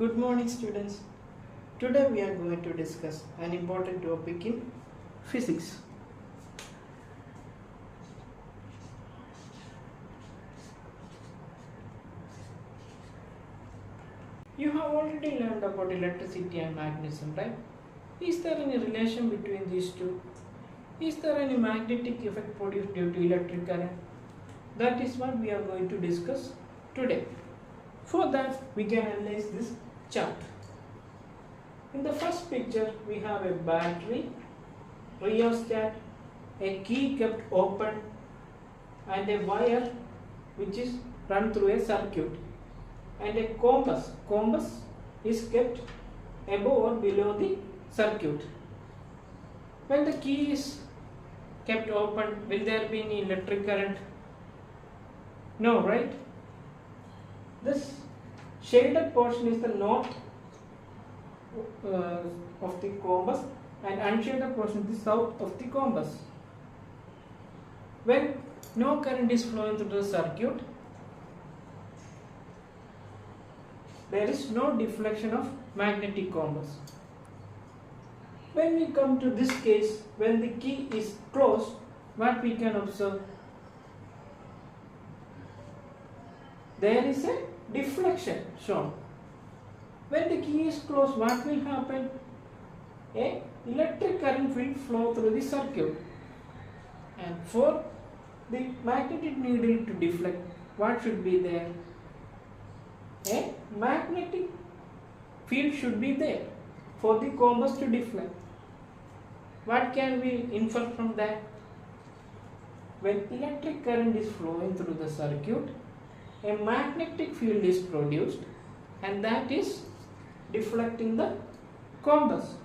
Good morning, students. Today we are going to discuss an important topic in physics. You have already learned about electricity and magnetism, right? Is there any relation between these two? Is there any magnetic effect produced due to electric current? That is what we are going to discuss today. For that, we can analyze this chart. In the first picture, we have a battery, rheostat, a key kept open, and a wire which is run through a circuit, and a compass. Compass is kept above or below the circuit. When the key is kept open, will there be any electric current? No, right? This shaded portion is the north of the compass, and unshaded portion is the south of the compass. When no current is flowing through the circuit, there is no deflection of magnetic compass. When we come to this case, when the key is closed, what we can observe? There is a deflection shown. When the key is closed, what will happen? A electric current will flow through the circuit, and for the magnetic needle to deflect, what should be there? A magnetic field should be there for the compass to deflect. What can we infer from that? When electric current is flowing through the circuit, a magnetic field is produced, and that is deflecting the compass.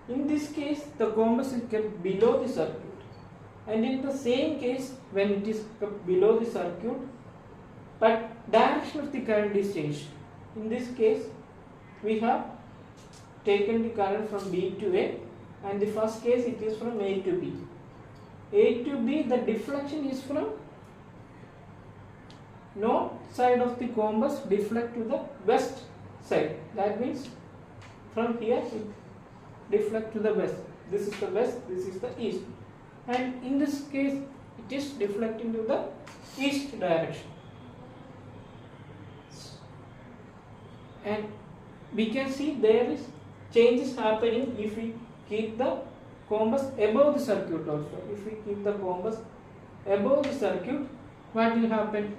In this case, the compass is kept below the circuit, and in the same case, when it is kept below the circuit, but direction of the current is changed. In this case, we have taken the current from B to A, and the first case it is from A to B. A to B, the deflection is from north side of the compass deflect to the west side. That means from here it deflect to the west. This is the west, this is the east, and in this case it is deflecting to the east direction. And we can see there is changes happening if we keep the compass above the circuit also. If we keep the compass above the circuit, what will happen?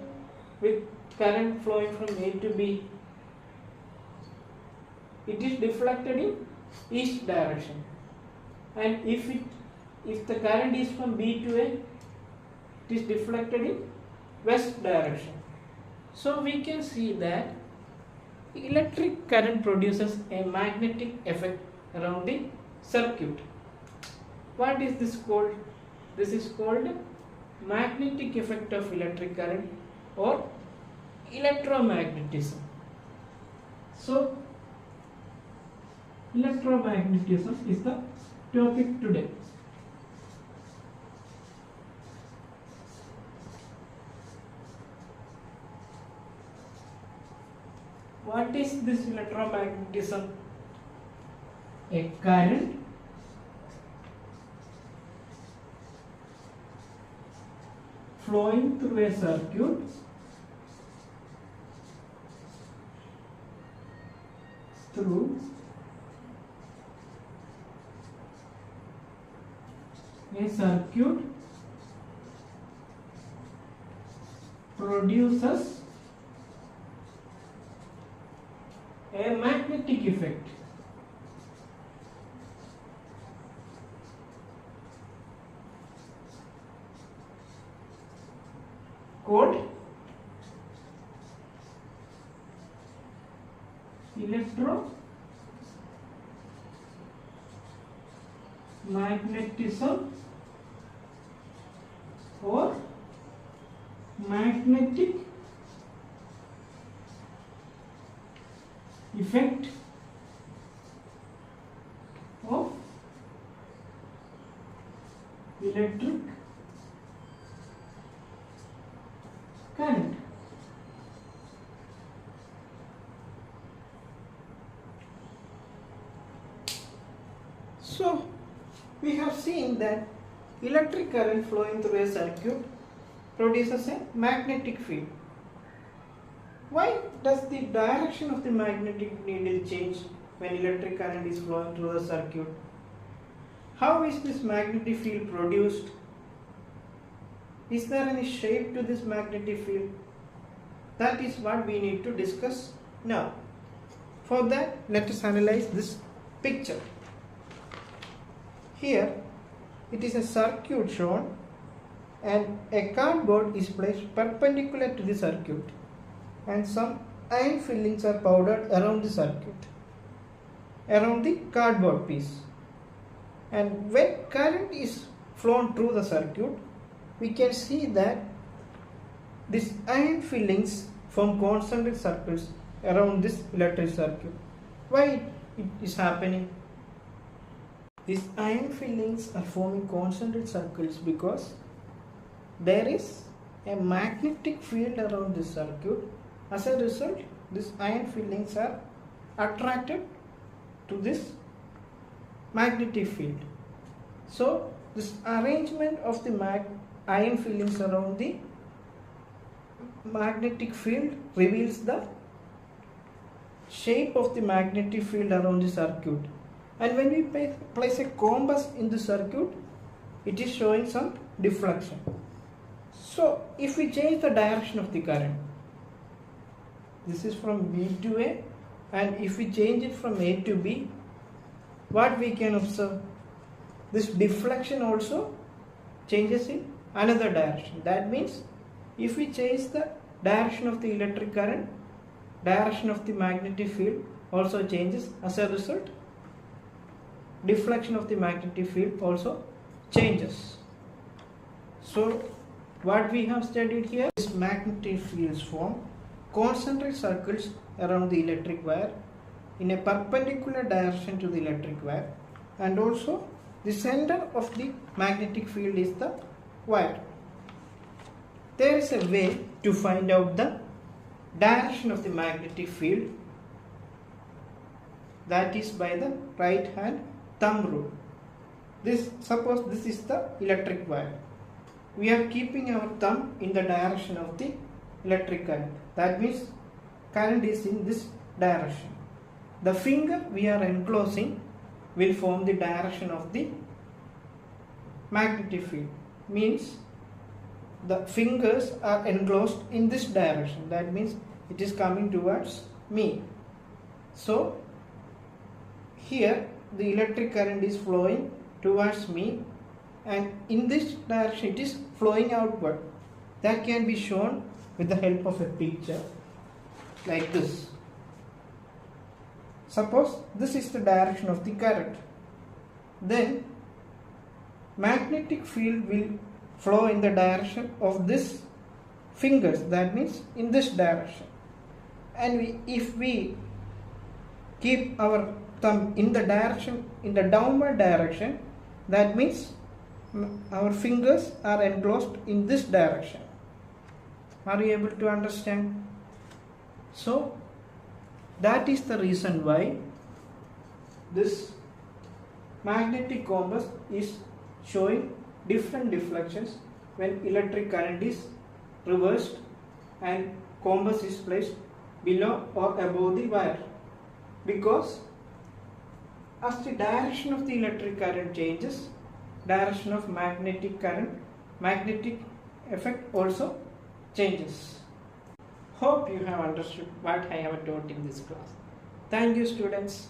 With current flowing from A to B, it is deflected in east direction, and if the current is from B to A, it is deflected in west direction. So we can see that electric current produces a magnetic effect around the circuit. What is this called? This is called magnetic effect of electric current, or electromagnetism. So electromagnetism is the topic today. What is this electromagnetism? A current flowing through a circuit through a circuit produces a magnetic effect. Called electromagnetism or magnetic effect of electric current. So we have seen that electric current flowing through a circuit produces a magnetic field. Why does the direction of the magnetic needle change when electric current is flowing through the circuit? How is this magnetic field produced? Is there any shape to this magnetic field? That is what we need to discuss now. For that, let us analyze this picture. Here, it is a circuit shown and a cardboard is placed perpendicular to the circuit and some iron fillings are powdered around the circuit, around the cardboard piece. And when current is flown through the circuit, we can see that these iron fillings form concentric circles around this electric circuit. Why it is happening? These iron fillings are forming concentric circles because there is a magnetic field around this circuit. As a result, these iron fillings are attracted to this magnetic field. So this arrangement of the iron fillings around the magnetic field reveals the shape of the magnetic field around the circuit. And when we place a compass in the circuit, it is showing some deflection. So if we change the direction of the current, this is from B to A, and if we change it from A to B, what we can observe? This deflection also changes in another direction. That means if we change the direction of the electric current, direction of the magnetic field also changes. As a result, deflection of the magnetic field also changes. So what we have studied here is magnetic fields form concentric circles around the electric wire in a perpendicular direction to the electric wire, and also the center of the magnetic field is the wire. There is a way to find out the direction of the magnetic field, that is by the right hand thumb rule. Suppose this is the electric wire. We are keeping our thumb in the direction of the electric current. That means current is in this direction. The finger we are enclosing will form the direction of the magnetic field. Means the fingers are enclosed in this direction. That means it is coming towards me. So here the electric current is flowing towards me, and in this direction it is flowing outward. That can be shown with the help of a picture like this. Suppose this is the direction of the current. Then magnetic field will flow in the direction of this fingers. That means in this direction. And if we keep our thumb in the direction, in the downward direction, that means our fingers are enclosed in this direction. Are you able to understand? So that is the reason why this magnetic compass is showing different deflections when electric current is reversed and compass is placed below or above the wire, because as the direction of the electric current changes, direction of magnetic current, magnetic effect also changes. Hope you have understood what I have taught in this class. Thank you, students.